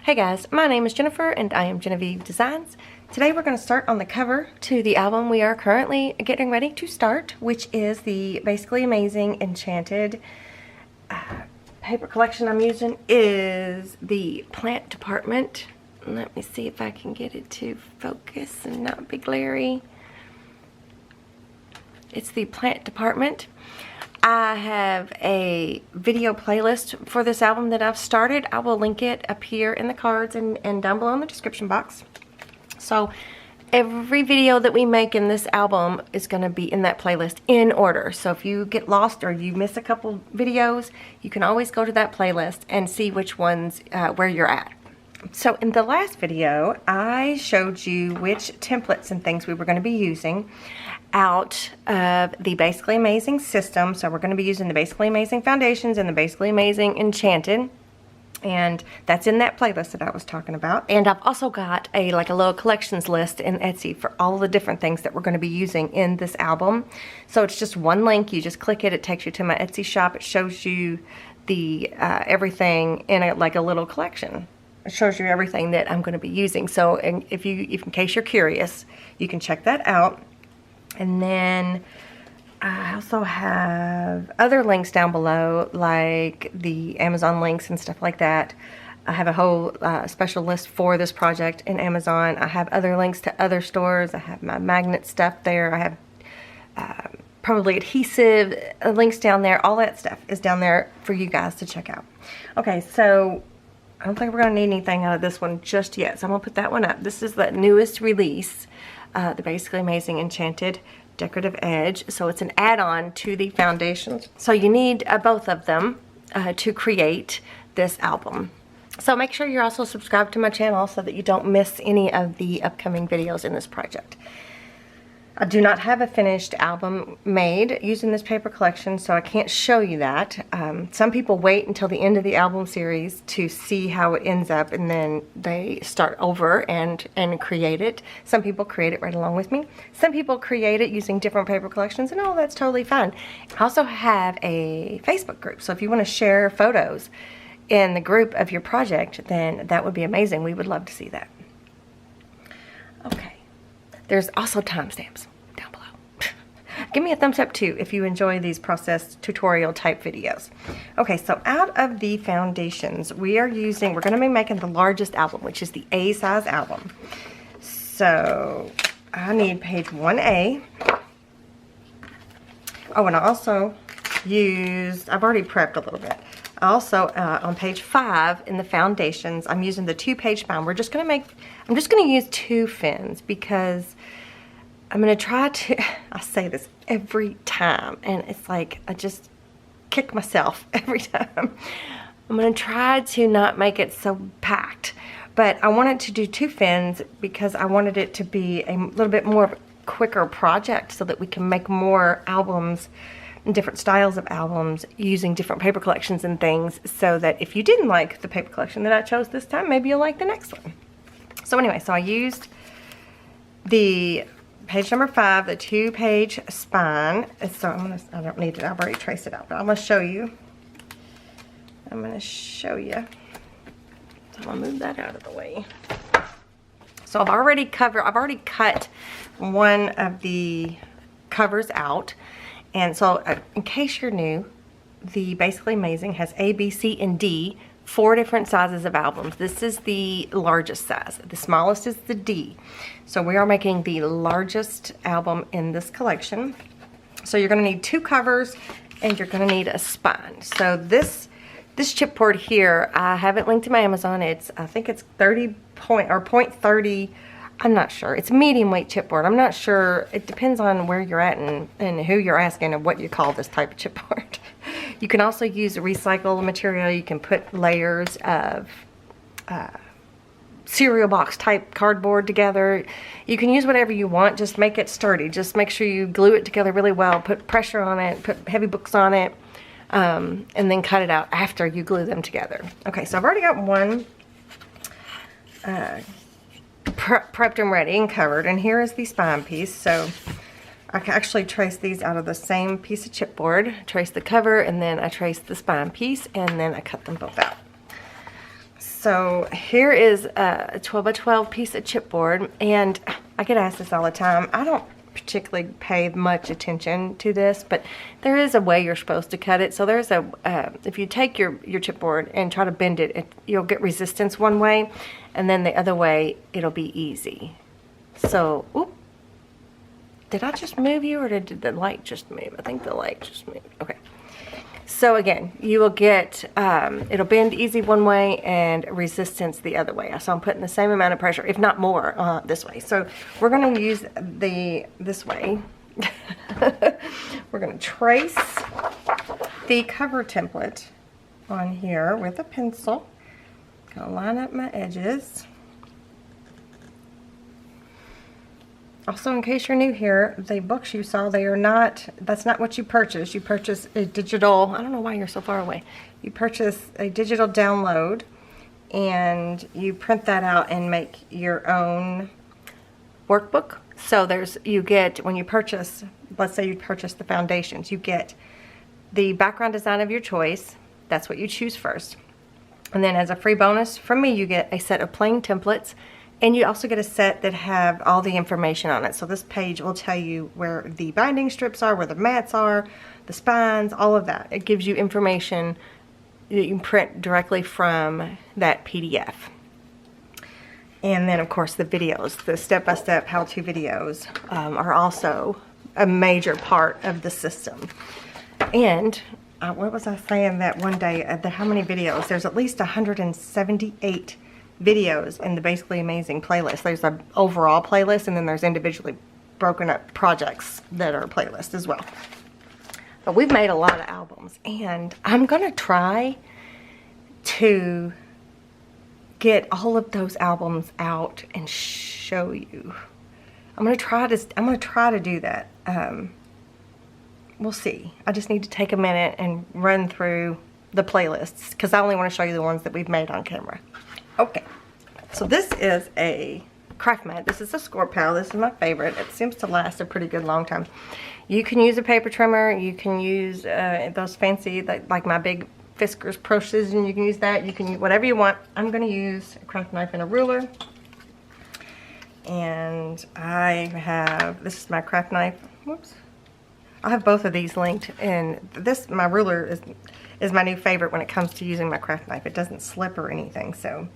Hey guys, my name is Jennifer and I am Genevieve Designs. Today we're going to start on the cover to the album we are currently getting ready to start, which is the Basically Amazing Enchanted paper collection. I'm using is the Plant Department. Let me see if I can get it to focus and not be glary. It's the Plant Department. I have a video playlist for this album that I've started. I will link it up here in the cards and down below in the description box. So every video that we make in this album is going to be in that playlist in order. So if you get lost or you miss a couple videos, you can always go to that playlist and see which ones, where you're at. So in the last video, I showed you which templates and things we were going to be using out of the Basically Amazing system. So we're going to be using the Basically Amazing Foundations and the Basically Amazing Enchanted. And that's in that playlist that I was talking about. And I've also got a little collections list in Etsy for all the different things that we're going to be using in this album. So it's just one link. You just click it. It takes you to my Etsy shop. It shows you the everything in a little collection. It shows you everything that I'm going to be using. So in case you're curious, you can check that out. And then I also have other links down below, like the Amazon links and stuff like that. I have a whole special list for this project in Amazon. I have other links to other stores. I have my magnet stuff there. I have probably adhesive links down there. All that stuff is down there for you guys to check out. Okay, so I don't think we're going to need anything out of this one just yet. So I'm going to put that one up. This is the newest release. The Basically Amazing Enchanted Decorative Edge. So it's an add-on to the foundations. So you need both of them to create this album. So make sure you're also subscribed to my channel so that you don't miss any of the upcoming videos in this project. I do not have a finished album made using this paper collection, so I can't show you that. Some people wait until the end of the album series to see how it ends up, and then they start over and create it. Some people create it right along with me. Some people create it using different paper collections, and all that's totally fine. I also have a Facebook group, so if you want to share photos in the group of your project, then that would be amazing. We would love to see that. Okay. There's also timestamps down below. Give me a thumbs up too if you enjoy these process tutorial type videos. Okay, so out of the foundations, we're going to be making the largest album, which is the A size album. So I need page 1A. Oh, and I also I've already prepped a little bit. Also, on page 5 in the foundations, I'm using the 2-page spine. I'm just going to use 2 fins because I'm going to try to, I say this every time, and it's like I just kick myself every time. I'm going to try to not make it so packed, but I wanted to do 2 fins because I wanted it to be a little bit more of a quicker project so that we can make more albums, different styles of albums using different paper collections and things, so that if you didn't like the paper collection that I chose this time, maybe you'll like the next one. So anyway, so I used the page number 5, the 2-page spine. So I don't need it, I've already traced it out, but I'm going to show you. So I'm going to move that out of the way. So I've already cut one of the covers out. And so, in case you're new, the Basically Amazing has A, B, C, and D, 4 different sizes of albums. This is the largest size. The smallest is the D. So we are making the largest album in this collection. So you're going to need 2 covers, and you're going to need a spine. So this chipboard here, I have it linked to my Amazon. I think it's 0.30. I'm not sure. It's medium weight chipboard. I'm not sure. It depends on where you're at and who you're asking and what you call this type of chipboard. You can also use recycled material. You can put layers of cereal box type cardboard together. You can use whatever you want. Just make it sturdy. Just make sure you glue it together really well. Put pressure on it. Put heavy books on it. And then cut it out after you glue them together. Okay, so I've already got one prepped and ready and covered, and here is the spine piece. So I can actually trace these out of the same piece of chipboard, trace the cover, and then I trace the spine piece, and then I cut them both out. So here is a 12 by 12 piece of chipboard, and I get asked this all the time. I don't particularly pay much attention to this, but there is a way you're supposed to cut it. So there's a if you take your chipboard and try to bend it, you'll get resistance one way, and then the other way it'll be easy. So, oop, did I just move you, or did the light just move? I think the light just moved. Okay. So again, you will get, it'll bend easy one way and resistance the other way. So I'm putting the same amount of pressure, if not more, this way. So we're going to use this way. We're going to trace the cover template on here with a pencil. Going to line up my edges. Also, in case you're new here, the books you saw, they are not, that's not what you purchase. You purchase a digital, I don't know why you're so far away. You purchase a digital download and you print that out and make your own workbook. So you get, when you purchase, let's say you purchase the foundations, you get the background design of your choice. That's what you choose first. And then as a free bonus from me, you get a set of plain templates. And you also get a set that have all the information on it. So this page will tell you where the binding strips are, where the mats are, the spines, all of that. It gives you information that you can print directly from that PDF. And then of course the videos, the step-by-step how-to videos are also a major part of the system. And what was I saying that one day, how many videos? There's at least 178 videos in the Basically Amazing playlist. There's an overall playlist, and then there's individually broken up projects that are playlists as well. But we've made a lot of albums, and I'm gonna try to get all of those albums out and show you. I'm gonna try to do that. We'll see. I just need to take a minute and run through the playlists, because I only want to show you the ones that we've made on camera. Okay, so this is a craft mat. This is a score pal. This is my favorite. It seems to last a pretty good long time. You can use a paper trimmer. You can use those fancy, like my big Fiskars Pro Scissors. You can use that. You can use whatever you want. I'm going to use a craft knife and a ruler. And this is my craft knife. Whoops. I have both of these linked, and my ruler is my new favorite when it comes to using my craft knife. It doesn't slip or anything, so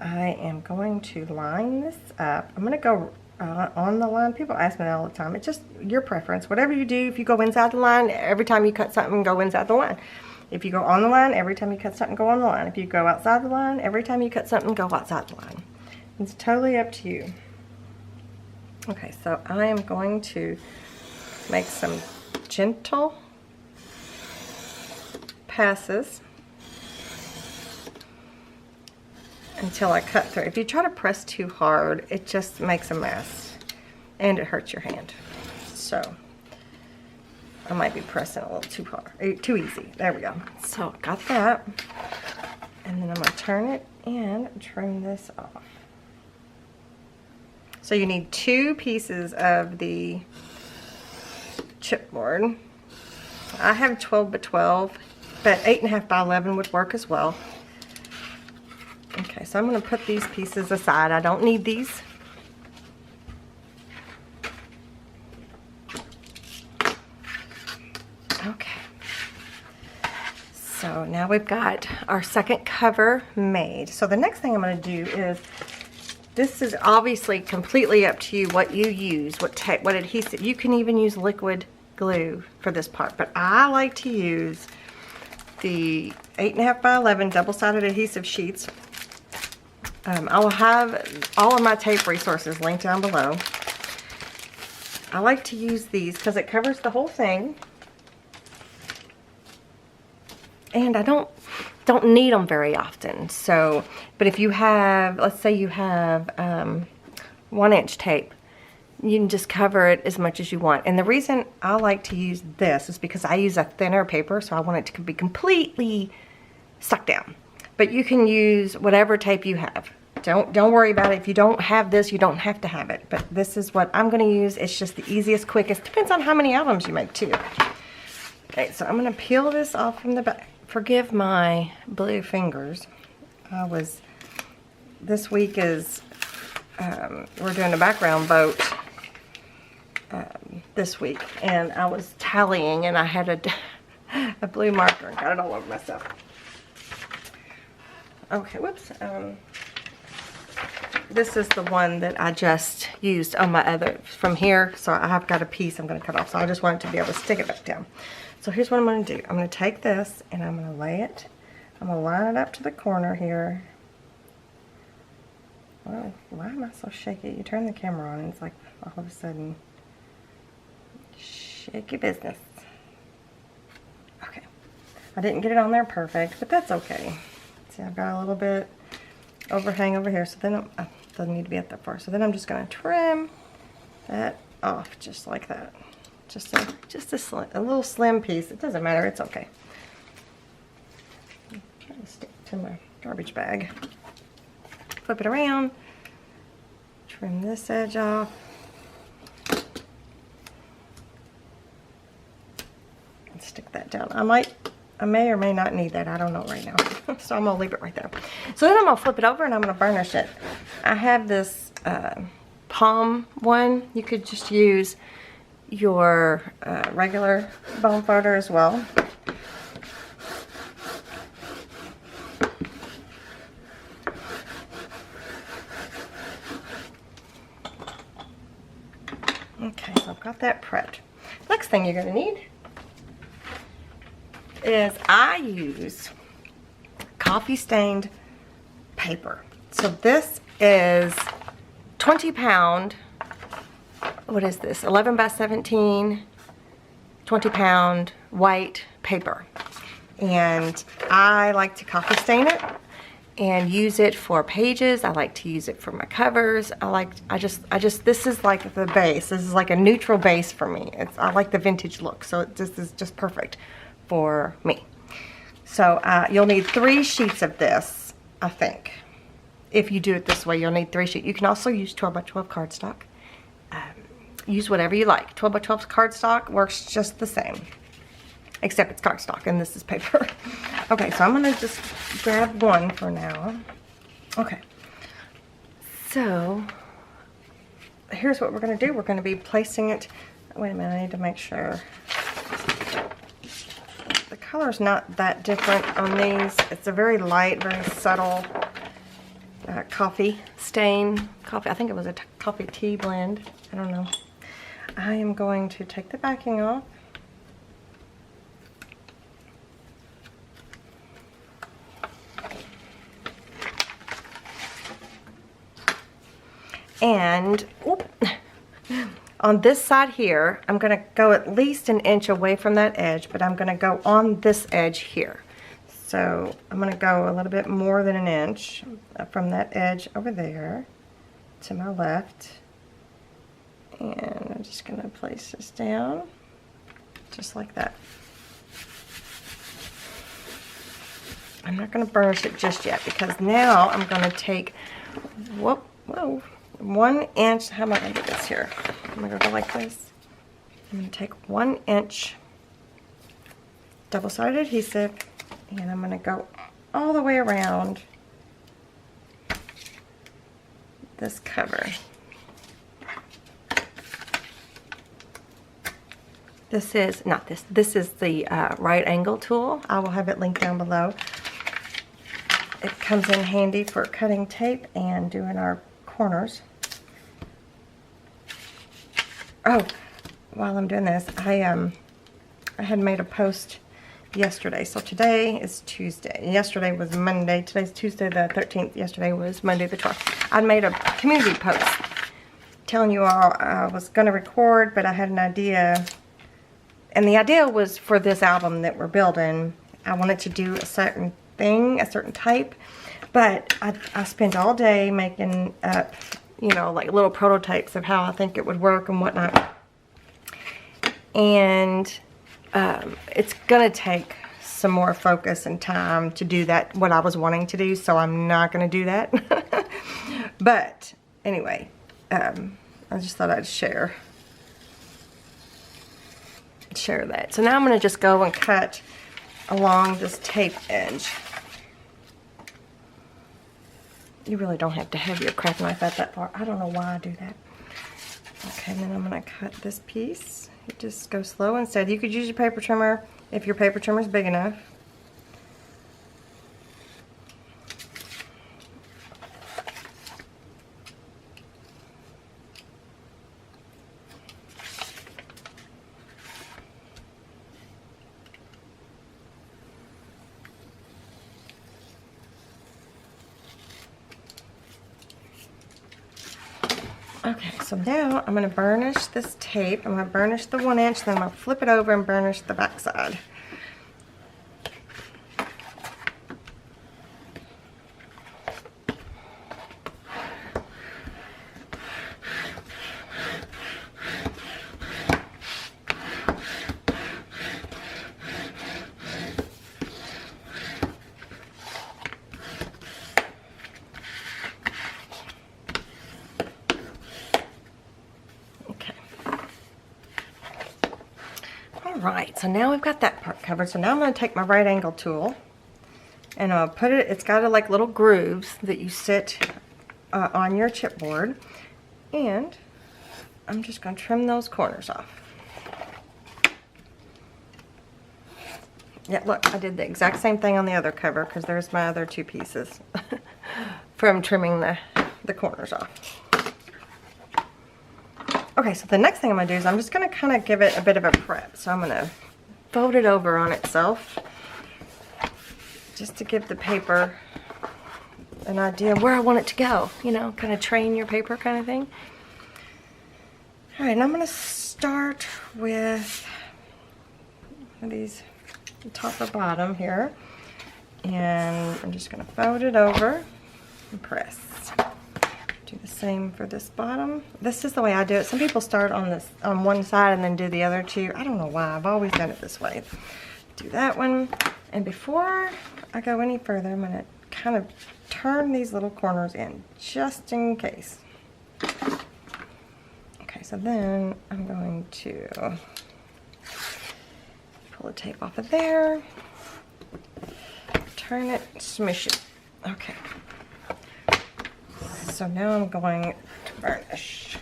I am going to line this up. I'm going to go on the line. People ask me that all the time. It's just your preference. Whatever you do, if you go inside the line, every time you cut something, go inside the line. If you go on the line, every time you cut something, go on the line. If you go outside the line, every time you cut something, go outside the line. It's totally up to you. Okay, so I am going to make some gentle passes until I cut through. If you try to press too hard, it just makes a mess and it hurts your hand. So I might be pressing a little too hard, too easy. There we go. So got that, and then I'm going to turn it and trim this off. So you need 2 pieces of the chipboard. I have 12 by 12, but 8.5 by 11 would work as well. Okay, so I'm going to put these pieces aside. I don't need these. Okay. So now we've got our second cover made. So the next thing I'm going to do is, this is obviously completely up to you what you use, what adhesive. You can even use liquid glue for this part, but I like to use the 8.5 by 11 double-sided adhesive sheets. I will have all of my tape resources linked down below. I like to use these because it covers the whole thing, and I don't need them very often. So, but if you have, let's say you have 1-inch tape, you can just cover it as much as you want. And the reason I like to use this is because I use a thinner paper, so I want it to be completely stuck down. But you can use whatever tape you have. Don't worry about it. If you don't have this, you don't have to have it. But this is what I'm going to use. It's just the easiest, quickest. Depends on how many albums you make too. Okay, so I'm going to peel this off from the back. Forgive my blue fingers. This week is, we're doing a background vote this week, and I was tallying, and I had a blue marker and got it all over myself. Okay, whoops. This is the one that I just used on my other, from here, so I have got a piece I'm going to cut off, so I just wanted to be able to stick it back down. So here's what I'm going to do. I'm going to take this, and I'm going to lay it, I'm going to line it up to the corner here. Well, why am I so shaky? You turn the camera on, and it's like, all of a sudden, shaky business. Okay. I didn't get it on there perfect, but that's okay. See, I've got a little bit overhang over here, so then it doesn't need to be up that far. So then I'm just going to trim that off just like that. Just a little slim piece. It doesn't matter. It's okay. I'm trying to stick to my garbage bag. Flip it around. Trim this edge off. And stick that down. I may or may not need that. I don't know right now. So I'm going to leave it right there. So then I'm going to flip it over and I'm going to burnish it. I have this palm one. You could just use your regular bone folder as well. Okay, so I've got that prepped. Next thing you're going to need is I use coffee stained paper. So this is 20 pound, what is this, 11 by 17, 20 pound white paper. And I like to coffee stain it and use it for pages. I like to use it for my covers. This is like the base. This is like a neutral base for me. I like the vintage look, so this is just perfect for me. So you'll need 3 sheets of this, I think. If you do it this way, you'll need 3 sheets. You can also use 12 by 12 cardstock. Use whatever you like. 12 by 12 cardstock works just the same, except it's cardstock and this is paper. Okay, so I'm going to just grab one for now. Okay, so here's what we're going to do. We're going to be placing it. Wait a minute, I need to make sure. The color's not that different on these. It's a very light, very subtle coffee stain. Coffee, I think it was a coffee tea blend. I don't know. I am going to take the backing off. And on this side here, I'm going to go at least an inch away from that edge, but I'm going to go on this edge here. So I'm going to go a little bit more than an inch from that edge over there to my left. And I'm just going to place this down just like that. I'm not going to burnish it just yet because now I'm going to take, whoa, 1 inch. How am I going to do this here? I'm going to go like this. I'm going to take 1 inch double-sided adhesive and I'm going to go all the way around this cover. This is, not this, this is the right angle tool. I will have it linked down below. It comes in handy for cutting tape and doing our corners. Oh, while I'm doing this, I had made a post yesterday. So today is Tuesday. Yesterday was Monday. Today's Tuesday the 13th. Yesterday was Monday the 12th. I made a community post telling you all I was going to record, but I had an idea. And the idea was for this album that we're building, I wanted to do a certain thing, a certain type. But I spent all day making up, you know, like little prototypes of how I think it would work and whatnot. And it's going to take some more focus and time to do that, what I was wanting to do, so I'm not going to do that. But anyway, I just thought I'd share that. So now I'm going to just go and cut along this tape edge. You really don't have to have your craft knife at that far. I don't know why I do that. Okay, then I'm going to cut this piece. You just go slow and steady. You could use your paper trimmer if your paper trimmer is big enough. Okay, so now I'm going to burnish this tape. I'm going to burnish the 1-inch, then I'm going to flip it over and burnish the back side. Alright, so now we've got that part covered. So now I'm going to take my right angle tool and I'll put it, it's got like little grooves that you sit on your chipboard, and I'm just going to trim those corners off. Yeah, look, I did the exact same thing on the other cover because there's my other 2 pieces from trimming the corners off. Okay, so the next thing I'm going to do is I'm just going to kind of give it a bit of a prep. So I'm going to fold it over on itself just to give the paper an idea of where I want it to go. You know, kind of train your paper kind of thing. Alright, and I'm going to start with these top or bottom here. And I'm just going to fold it over and press. Do the same for this bottom. This is the way I do it. Some people start on one side and then do the other 2. I don't know why. I've always done it this way. Do that one. And before I go any further, I'm going to kind of turn these little corners in just in case. Okay, so then I'm going to pull the tape off of there. Turn it, smush it. Okay. So now I'm going to burnish.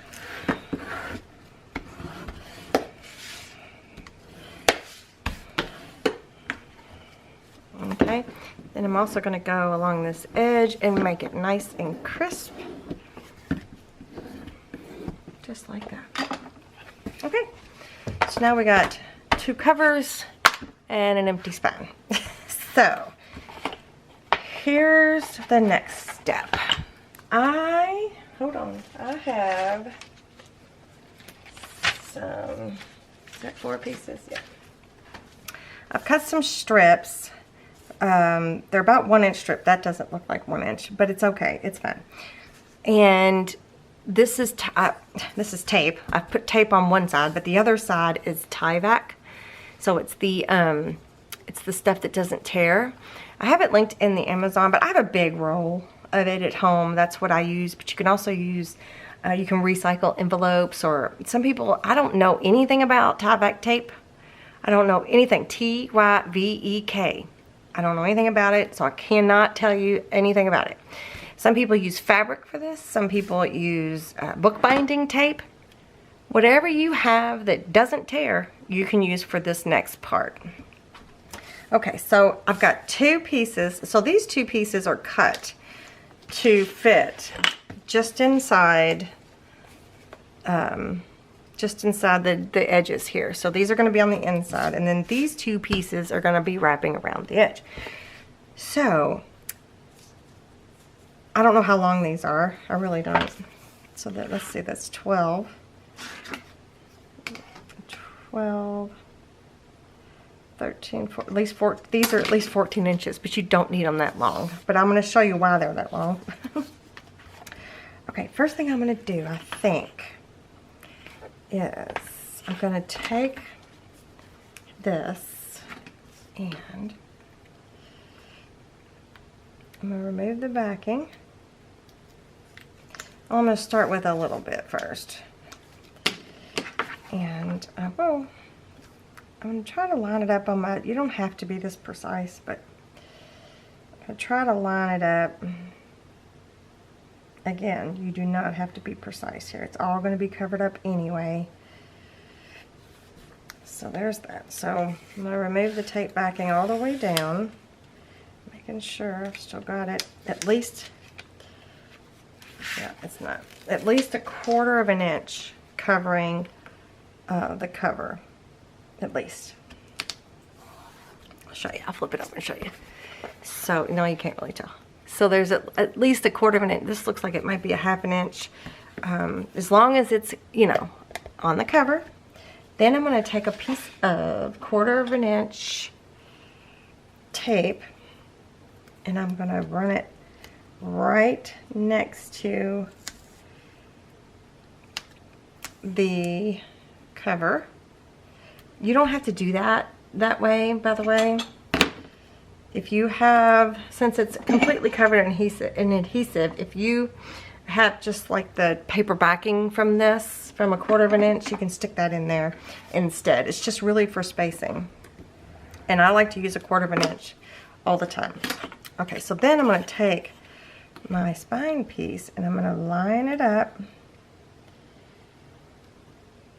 Okay, then I'm also going to go along this edge and make it nice and crisp. Just like that. Okay, so now we got 2 covers and an empty spine. So, here's the next step. Hold on, I have some, is that 4 pieces? Yeah. I've cut some strips. They're about 1-inch strip. That doesn't look like 1 inch, but it's okay, it's fine. And this is tape. I've put tape on one side, but the other side is Tyvek. So it's the stuff that doesn't tear. I have it linked in the Amazon, but I have a big roll of it at home. That's what I use, but you can also use, you can recycle envelopes, or some people, I don't know anything about Tyvek tape. I don't know anything. Tyvek. I don't know anything about it, so I cannot tell you anything about it. Some people use fabric for this. Some people use bookbinding tape. Whatever you have that doesn't tear, you can use for this next part. Okay, so I've got 2 pieces. So these 2 pieces are cut to fit just inside the edges here. So these are going to be on the inside, and then these 2 pieces are going to be wrapping around the edge. So I don't know how long these are. I really don't. So that, let's see, that's 12, 13, 14, at least 4, these are at least 14 inches, but you don't need them that long. But I'm going to show you why they're that long. Okay, first thing I'm going to do, I think, is I'm going to take this and I'm going to remove the backing. I'm going to start with a little bit first. And I'm going to try to line it up on my, you don't have to be this precise, but I try to line it up Again, you do not have to be precise here. It's all going to be covered up anyway. So there's that. So I'm going to remove the tape backing all the way down, making sure I've still got it at least, yeah, it's not, at least 1/4 of an inch covering the cover, at least. I'll show you. I'll flip it over and show you. So, no, you can't really tell. So there's at least 1/4 of an inch. This looks like it might be 1/2 inch. As long as it's, you know, on the cover. Then I'm going to take a piece of 1/4 of an inch tape and I'm going to run it right next to the cover. You don't have to do that way, by the way. If you have, since it's completely covered in adhesive, if you have just like the paper backing from this, from 1/4 of an inch, you can stick that in there instead. It's just really for spacing. And I like to use 1/4 of an inch all the time. Okay, so then I'm going to take my spine piece and I'm going to line it up.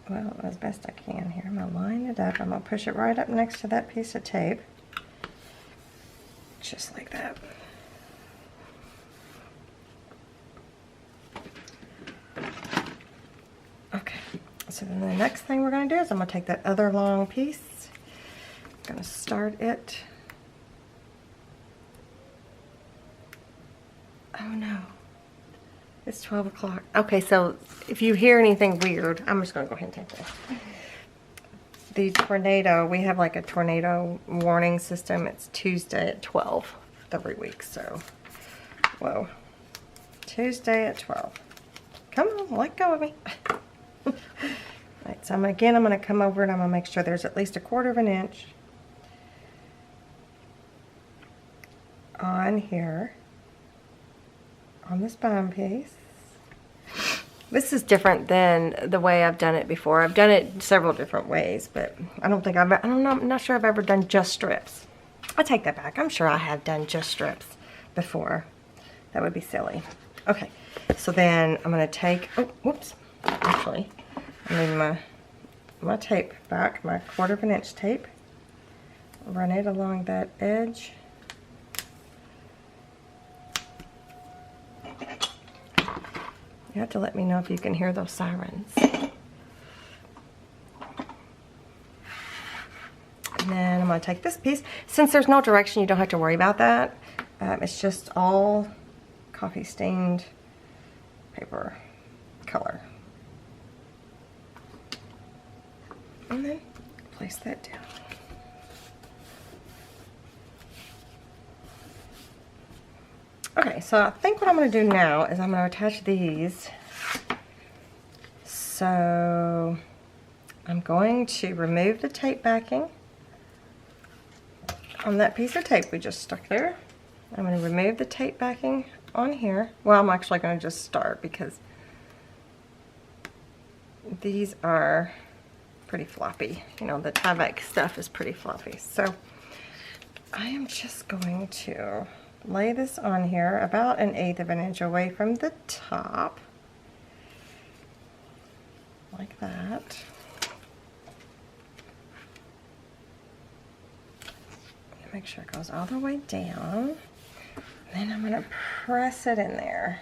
Well, as best I can here. I'm going to line it up. I'm going to push it right up next to that piece of tape. Just like that. Okay, so then the next thing we're going to do is I'm going to take that other long piece. I'm going to start it. Oh no, it's 12 o'clock. Okay, so if you hear anything weird, I'm just going to go ahead and take this. The tornado, we have like a tornado warning system. It's Tuesday at 12 every week, so whoa. Tuesday at 12. Come on, let go of me. Right, so I'm going to come over and I'm going to make sure there's at least 1/4 of an inch on here, on the spine piece. This is different than the way I've done it before. I've done it several different ways, but I'm not sure I've ever done just strips. I take that back. I'm sure I have done just strips before. That would be silly. Okay, so then I'm going to take, oh, whoops, actually, I need my tape back, my 1/4 of an inch tape. Run it along that edge. You have to let me know if you can hear those sirens. And then I'm going to take this piece. Since there's no direction, you don't have to worry about that. It's just all coffee stained paper color. And then place that down. Okay, so I think what I'm going to do now is I'm going to attach these. So I'm going to remove the tape backing on that piece of tape we just stuck there. I'm going to remove the tape backing on here. Well, I'm actually going to just start because these are pretty floppy. You know, the tie-back stuff is pretty floppy. So I am just going to lay this on here about 1/8 of an inch away from the top, like that. Make sure it goes all the way down. Then I'm going to press it in there.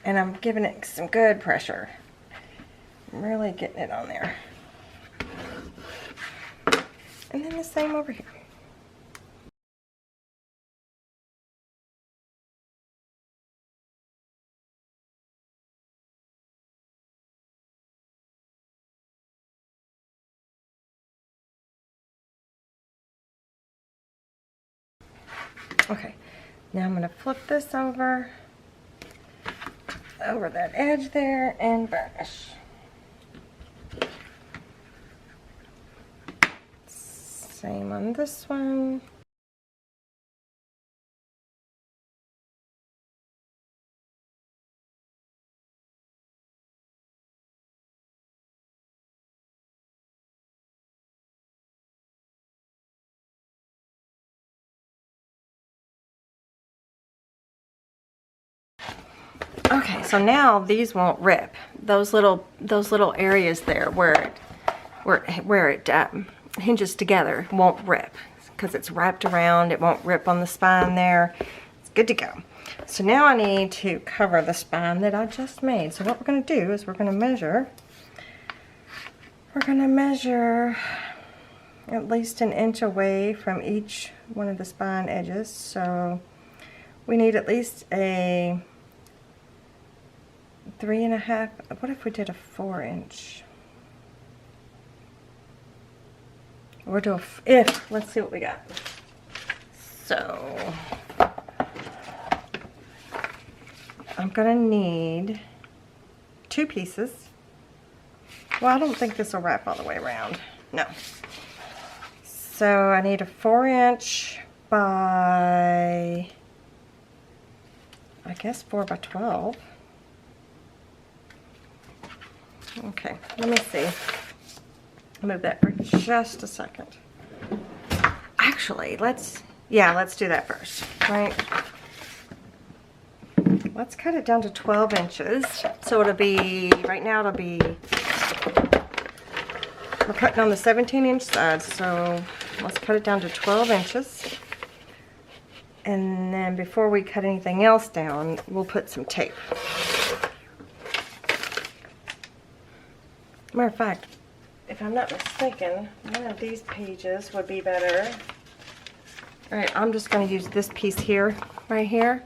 And I'm giving it some good pressure. I'm really getting it on there. And then the same over here. Okay, now I'm going to flip this over that edge there and burnish. Same on this one. Okay, so now these won't rip. Those little areas there where it hinges together won't rip because it's wrapped around. It won't rip on the spine there. It's good to go. So now I need to cover the spine that I just made. So what we're going to do is we're going to measure. We're going to measure at least an inch away from each one of the spine edges. So we need at least a 3.5. What if we did a 4-inch? We'll do let's see what we got. So I'm gonna need 2 pieces. Well, I don't think this will wrap all the way around. No. So I need a 4-inch by, I guess 4 by 12. Okay, let me see. I'll move that for just a second. Actually, let's do that first, right? Let's cut it down to 12 inches. So it'll be, right now it'll be, we're cutting on the 17-inch side, so let's cut it down to 12 inches. And then before we cut anything else down, we'll put some tape. Matter of fact, if I'm not mistaken, one of these pages would be better. Alright, I'm just going to use this piece here, right here.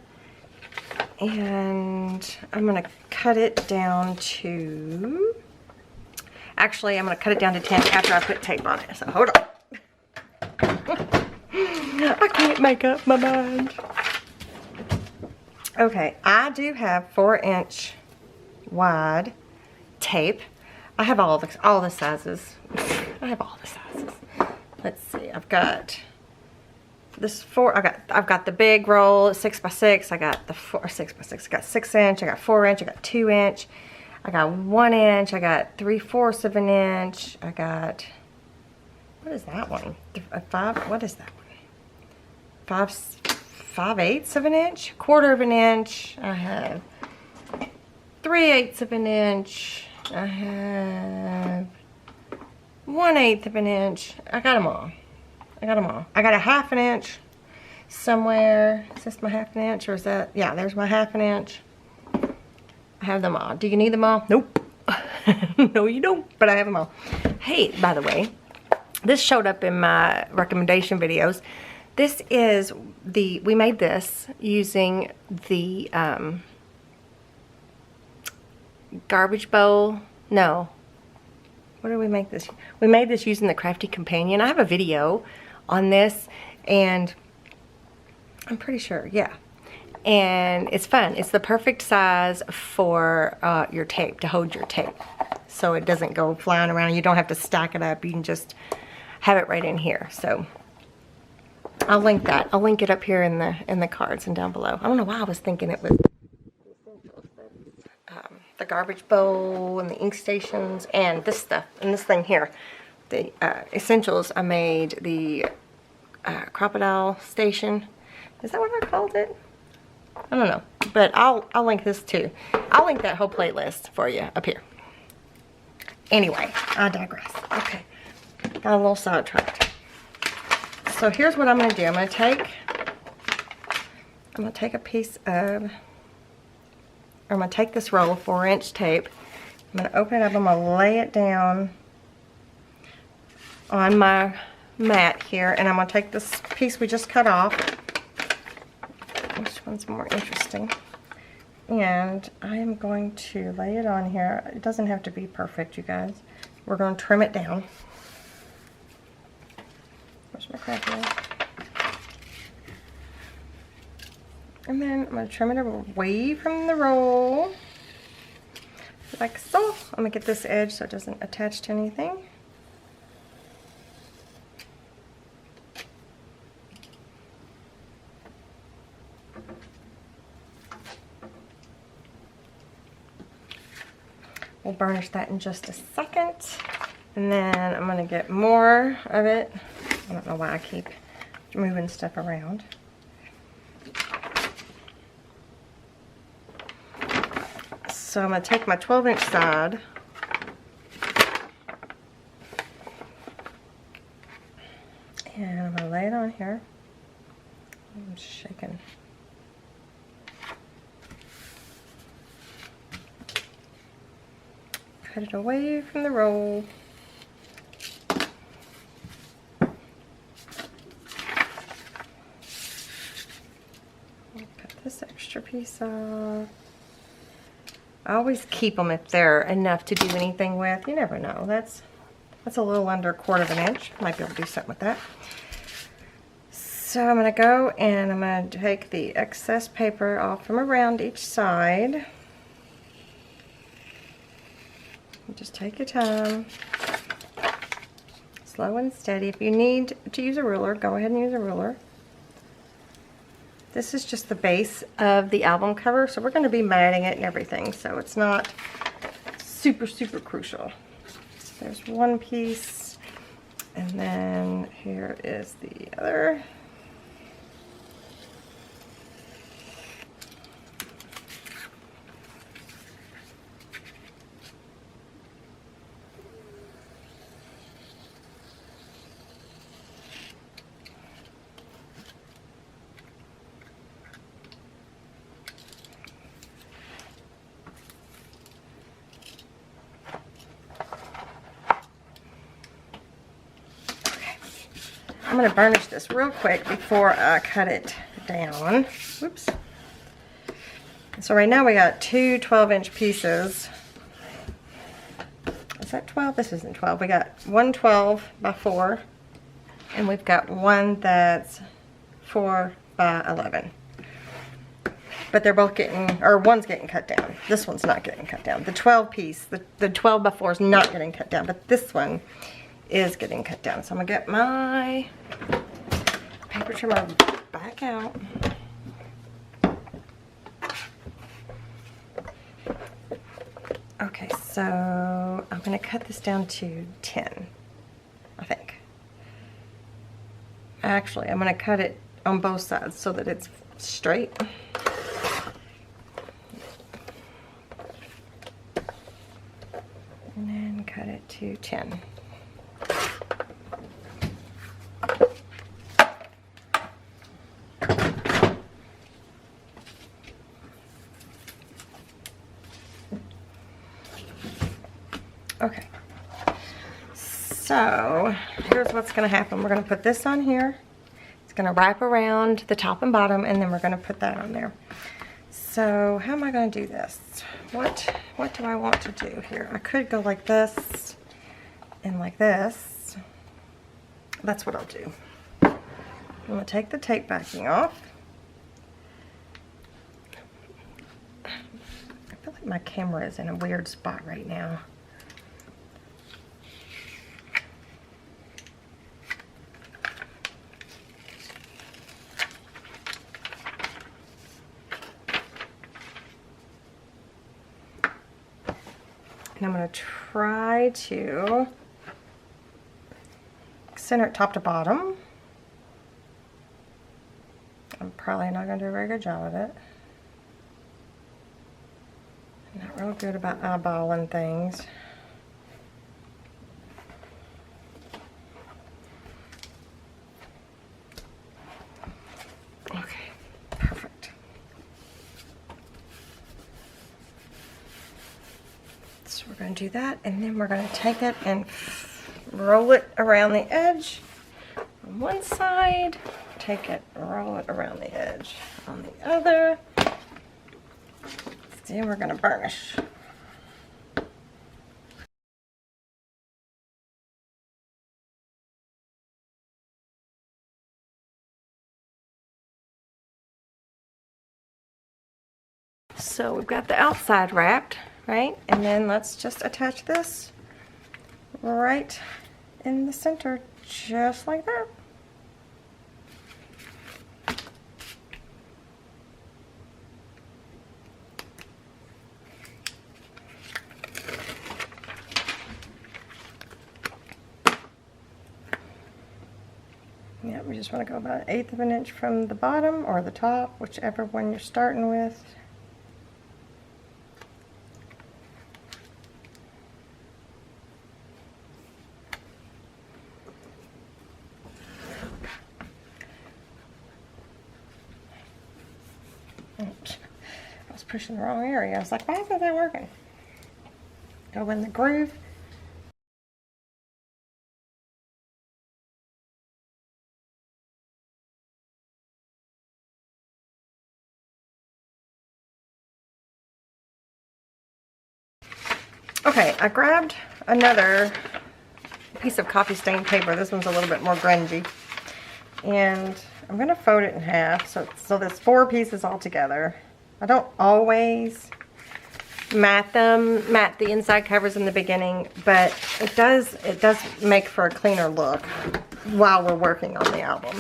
And I'm going to cut it down to... Actually, I'm going to cut it down to 10 after I put tape on it. So, hold on. I can't make up my mind. Okay, I do have 4-inch wide tape. I have all the sizes. I have all the sizes. Let's see. I've got this I've got the big roll, 6x6. I got the 6x6. I got 6-inch. I got 4-inch. I got 2-inch. I got 1-inch. I got 3/4 of an inch. I got, what is that one? What is that one? 5/8 of an inch. 1/4 of an inch. I have 3/8 of an inch. I have 1/8 of an inch. I got them all. I got them all. I got a 1/2 inch somewhere. Is this my 1/2 inch or is that? Yeah, there's my 1/2 inch. I have them all. Do you need them all? Nope. No, you don't, but I have them all. Hey, by the way, this showed up in my recommendation videos. This is we made this using the garbage bowl. No. What did we make this? We made this using the Crafty Companion. I have a video on this, and I'm pretty sure, yeah. And it's fun. It's the perfect size for your tape, to hold your tape. So it doesn't go flying around. You don't have to stack it up. You can just have it right in here. So I'll link that. I'll link it up here in the cards and down below. I don't know why I was thinking it was the garbage bowl and the ink stations and this stuff and this thing here. The essentials, I made the crocodile station. Is that what I called it? I don't know, but I'll link this too. I'll link that whole playlist for you up here. Anyway, I digress. Okay, got a little sidetracked. So here's what I'm going to do. I'm going to take a piece of, I'm going to take this roll of 4-inch tape. I'm going to open it up. I'm going to lay it down on my mat here, and I'm going to take this piece we just cut off. Which one's more interesting? And I am going to lay it on here. It doesn't have to be perfect, you guys. We're going to trim it down. Where's my cracker? And then I'm going to trim it away from the roll. Like so. I'm going to get this edge so it doesn't attach to anything. We'll burnish that in just a second. And then I'm going to get more of it. I don't know why I keep moving stuff around. So I'm going to take my 12-inch side, and I'm going to lay it on here. I'm just shaking. Cut it away from the roll. Cut this extra piece off. I always keep them if they're enough to do anything with. You never know. That's a little under 1/4 inch. Might be able to do something with that. So I'm going to go and I'm going to take the excess paper off from around each side. Just take your time. Slow and steady. If you need to use a ruler, go ahead and use a ruler. This is just the base of the album cover, so we're going to be matting it and everything, so it's not super, super crucial. There's one piece, and then here is the other. I'm going to burnish this real quick before I cut it down. Whoops. So right now we got two 12-inch pieces. Is that 12? This isn't 12. We got one 12 by 4, and we've got one that's 4 by 11. But they're both getting, or one's getting cut down. This one's not getting cut down. The 12 piece, the 12 by 4 is not getting cut down, but this one is getting cut down. So I'm gonna get my paper trimmer back out. Okay, so I'm gonna cut this down to 10, I think. Actually, I'm gonna cut it on both sides so that it's straight. And then cut it to 10. Okay, so here's what's going to happen. We're going to put this on here. It's going to wrap around the top and bottom, and then we're going to put that on there. So how am I going to do this? What do I want to do here? I could go like this and like this. That's what I'll do. I'm going to take the tape backing off. I feel like my camera is in a weird spot right now. And I'm going to try to center it top to bottom. I'm probably not going to do a very good job of it. I'm not real good about eyeballing things. Okay, perfect. So we're going to do that, and then we're going to take it and roll it around the edge on one side, take it, roll it around the edge on the other. Then we're going to burnish. So we've got the outside wrapped, right? And then let's just attach this right in the center, just like that. Yeah, we just want to go about 1/8 of an inch from the bottom or the top, whichever one you're starting with. Oops. I was pushing the wrong area. I was like, why isn't that working? Go in the groove. Okay, I grabbed another piece of coffee stained paper. This one's a little bit more grungy. And I'm going to fold it in half. So there's 4 pieces all together. I don't always mat the inside covers in the beginning, but it does make for a cleaner look while we're working on the album.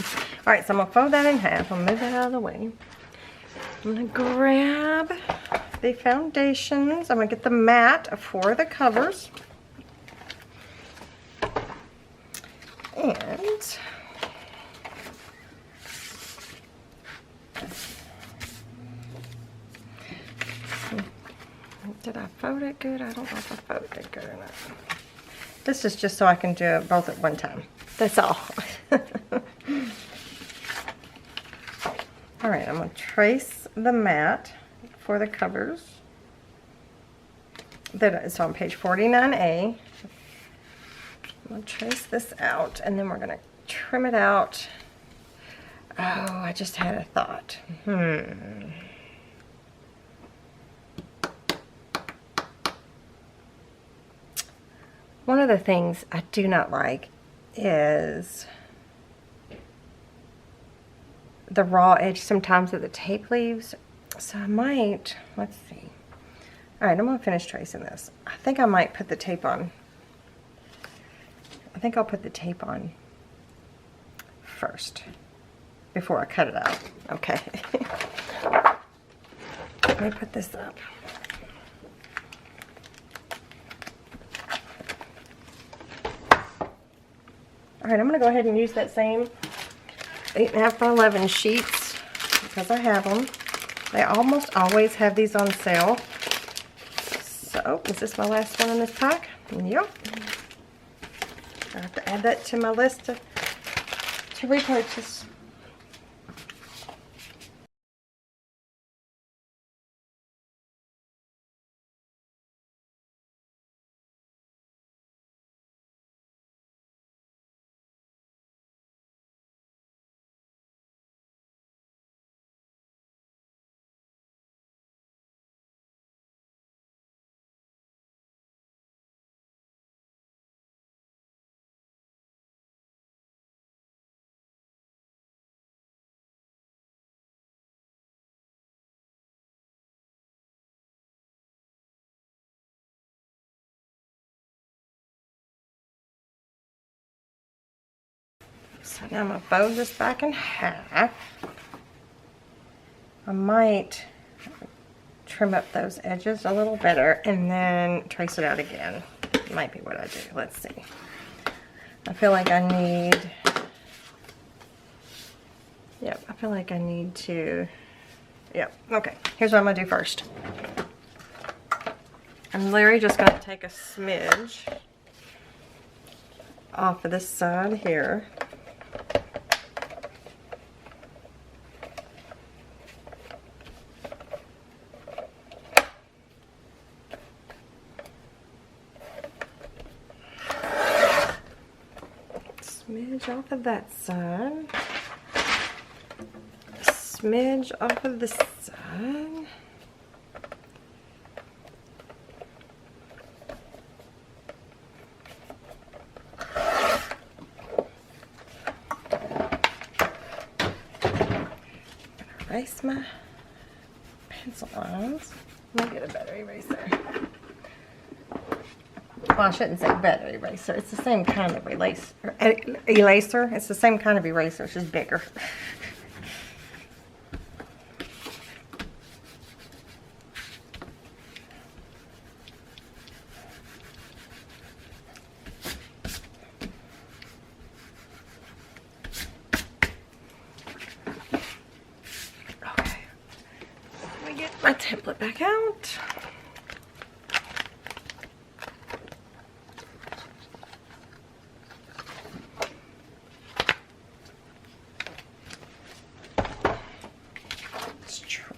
All right, so I'm going to fold that in half. I'll move that out of the way. I'm going to grab the foundations. I'm going to get the mat for the covers. And did I fold it good? I don't know if I folded it good or not. This is just so I can do it both at one time. That's all. All right, I'm going to trace the mat for the covers. That is on page 49A. I'm going to trace this out, and then we're going to trim it out. Oh, I just had a thought. One of the things I do not like is the raw edge sometimes that the tape leaves. So I might, let's see. All right, I'm going to finish tracing this. I think I might put the tape on. I think I'll put the tape on first before I cut it out. Okay. Let me put this up. All right, I'm going to go ahead and use that same 8.5 by 11 sheets because I have them. They almost always have these on sale. So, is this my last one in this pack? Yep. I have to add that to my list to repurchase. So now I'm going to fold this back in half. I might trim up those edges a little better and then trace it out again. Might be what I do. Let's see. I feel like I need, I feel like I need to, okay. Here's what I'm going to do first. I'm literally just going to take a smidge off of this side here. Smidge off of that side. Smidge off of this side. Erase my pencil lines. Let me get a better eraser. Well, I shouldn't say better eraser. It's the same kind of eraser. It's the same kind of eraser. It's just bigger. Okay. Let me get my template back out.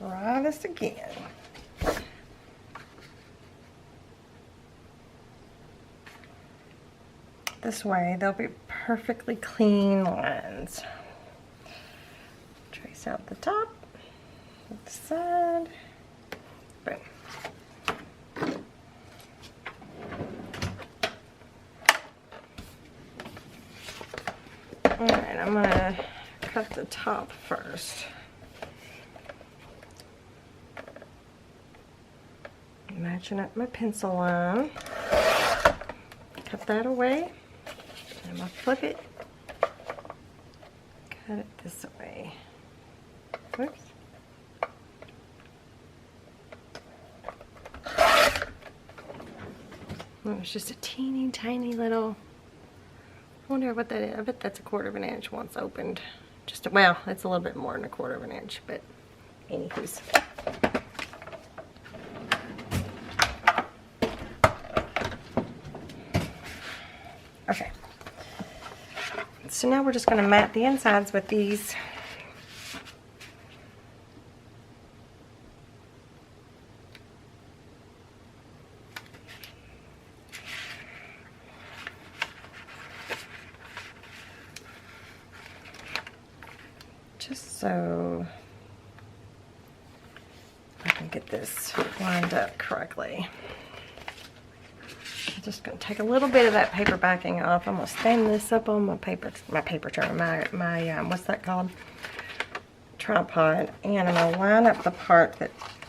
try this again. This way they'll be perfectly clean lines. Trace out the top, the side, boom. Alright, I'm gonna cut the top first. Matching up my pencil line. Cut that away. I'm gonna flip it. Cut it this way. Whoops. Oh, it's just a teeny tiny little. I wonder what that is. I bet that's 1/4 inch once opened. Just well, it's a little bit more than 1/4 inch, but anywho's. Okay. So now we're just going to mat the insides with these. Just so I can get this lined up correctly. I'm just going to take a little bit of that paper backing off. I'm going to stand this up on my paper trimmer, my what's that called? Tripod. And I'm going to line up the part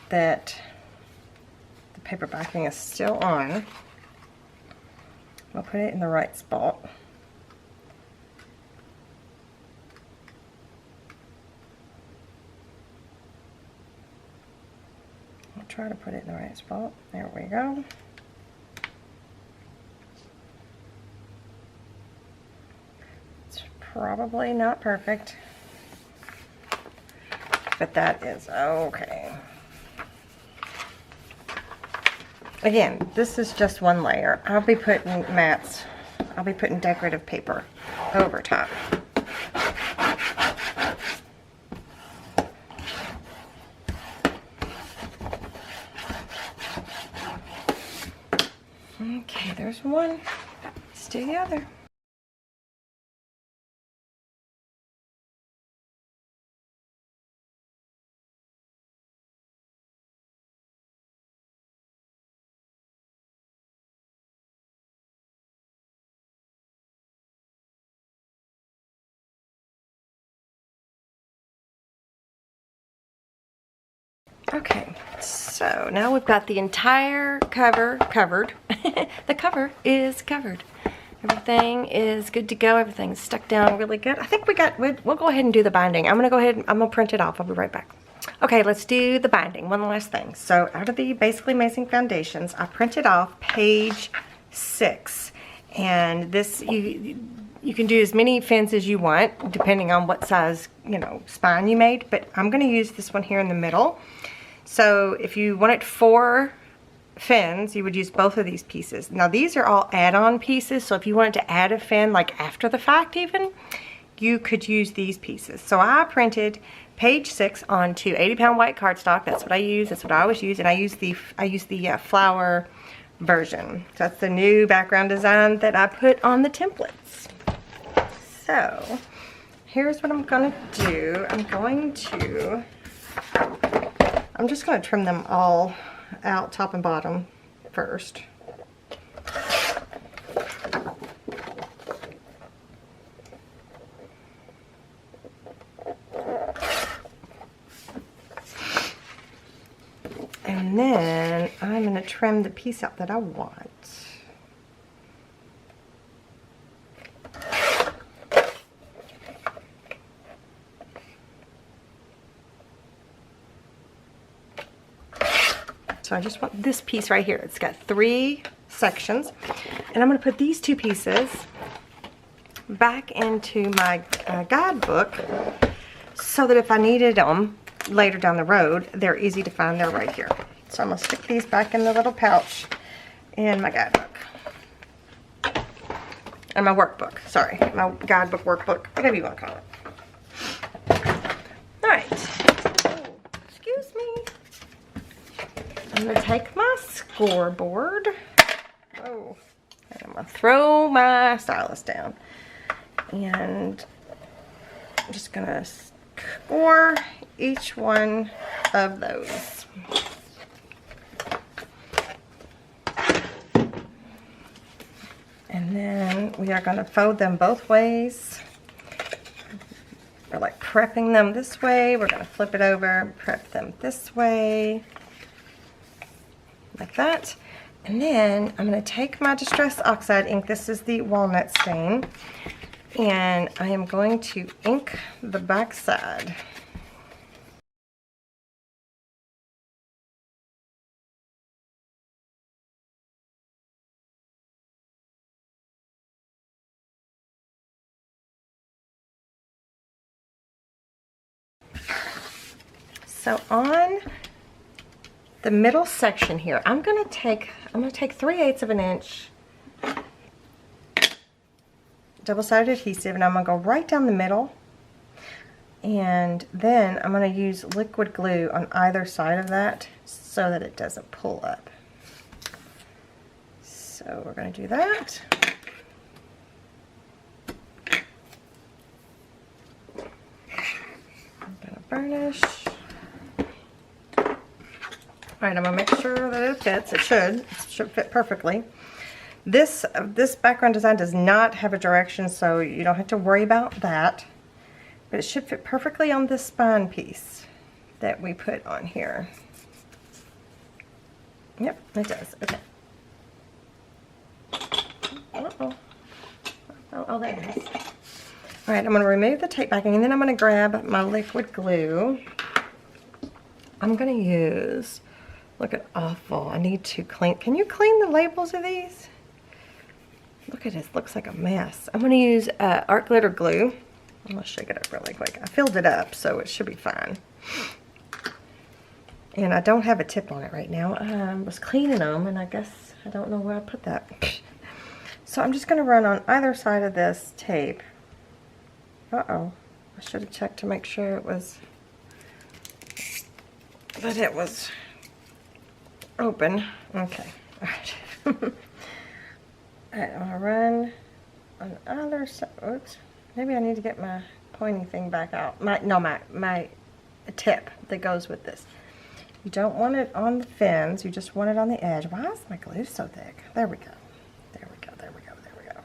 that the paper backing is still on. I'll put it in the right spot. I'll try to put it in the right spot. There we go. Probably not perfect, but that is okay. Again, this is just one layer. I'll be putting mats, I'll be putting decorative paper over top. Okay, there's one. Let's do the other. Okay, so now we've got the entire cover covered. The cover is covered. Everything is good to go. Everything's stuck down really good. I think we'll go ahead and do the binding. I'm gonna print it off. I'll be right back. Okay, let's do the binding. One last thing. So out of the Basically Amazing Foundations, I printed off page 6. And this, you can do as many fins as you want, depending on what size, spine you made. But I'm gonna use this one here in the middle. So if you wanted 4 fins, you would use both of these pieces. Now these are all add-on pieces, so if you wanted to add a fin like after the fact even, you could use these pieces. So I printed page 6 onto 80-pound white cardstock. That's what I use. That's what I always use, and I use the flower version. So that's the new background design that I put on the templates. So here's what I'm gonna do. I'm just going to trim them all out, top and bottom, first. And then I'm going to trim the piece out that I want. So I just want this piece right here. It's got 3 sections, and I'm going to put these 2 pieces back into my guidebook so that if I needed them later down the road, they're easy to find. They're right here. So I'm going to stick these back in the little pouch in my guidebook. And my workbook. Sorry, my guidebook, workbook, whatever you want to call it. All right. Oh, excuse me. I'm going to take my scoreboard. Oh, and I'm going to throw my stylus down. And I'm just going to score each one of those. And then we are going to fold them both ways. We're like prepping them this way. We're going to flip it over, prep them this way, like that. And then I'm going to take my Distress Oxide ink. This is the walnut stain. And I am going to ink the back side. So on the middle section here, I'm going to take 3/8 of an inch double-sided adhesive, and I'm going to go right down the middle, and then I'm going to use liquid glue on either side of that so that it doesn't pull up. So we're going to do that. I'm going to burnish. Alright, I'm going to make sure that it fits. It should fit perfectly. This background design does not have a direction, so you don't have to worry about that. But it should fit perfectly on this spine piece that we put on here. Yep, it does. Okay. Uh-oh. Oh, there it is. Alright, I'm going to remove the tape backing, and then I'm going to grab my liquid glue. I'm going to use... Look at awful. I need to clean. Can you clean the labels of these? Look at this. Looks like a mess. I'm going to use art glitter glue. I'm going to shake it up really quick. I filled it up, so it should be fine. And I don't have a tip on it right now. I was cleaning them, and I guess I don't know where I put that. So I'm just going to run on either side of this tape. Uh-oh. I should have checked to make sure it was... that it was... open. Okay. Alright. Alright, I'm going to run on the other side. Oops. Maybe I need to get my pointy thing back out. My tip that goes with this. You don't want it on the fins. You just want it on the edge. Why is my glue so thick? There we go. There we go. There we go. There we go.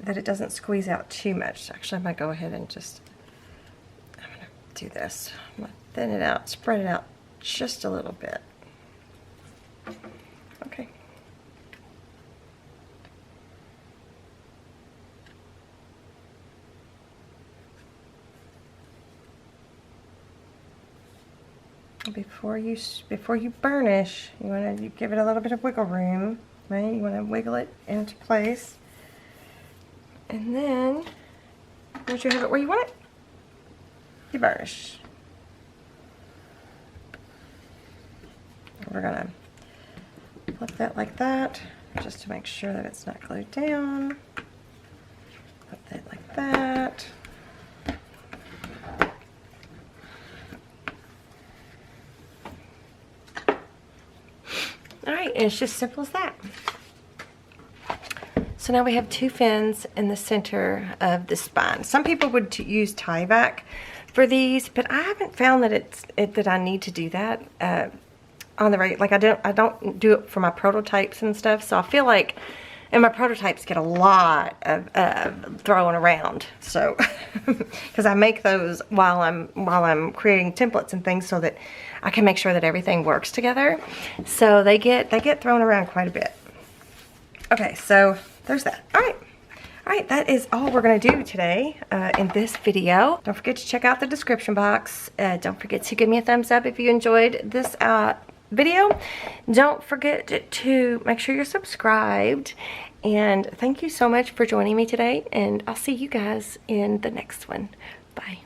That it doesn't squeeze out too much. Actually, I might go ahead and just... do this. I'm going to thin it out, spread it out just a little bit. Okay. Before you burnish, you want to give it a little bit of wiggle room, right? You want to wiggle it into place. And then once you have it where you want it, you burnish. We're gonna flip that like that, just to make sure that it's not glued down. Flip that like that. Alright, and it's just simple as that. So now we have two fins in the center of the spine. Some people would use tie-back for these, but I haven't found that that I need to do that on the regular. Like I don't do it for my prototypes and stuff. So I feel like, and my prototypes get a lot of throwing around. So because I make those while I'm creating templates and things, so that I can make sure that everything works together. So they get thrown around quite a bit. Okay, so there's that. All right, that is all we're going to do today in this video. Don't forget to check out the description box. Don't forget to give me a thumbs up if you enjoyed this video. Don't forget to make sure you're subscribed. And thank you so much for joining me today. And I'll see you guys in the next one. Bye.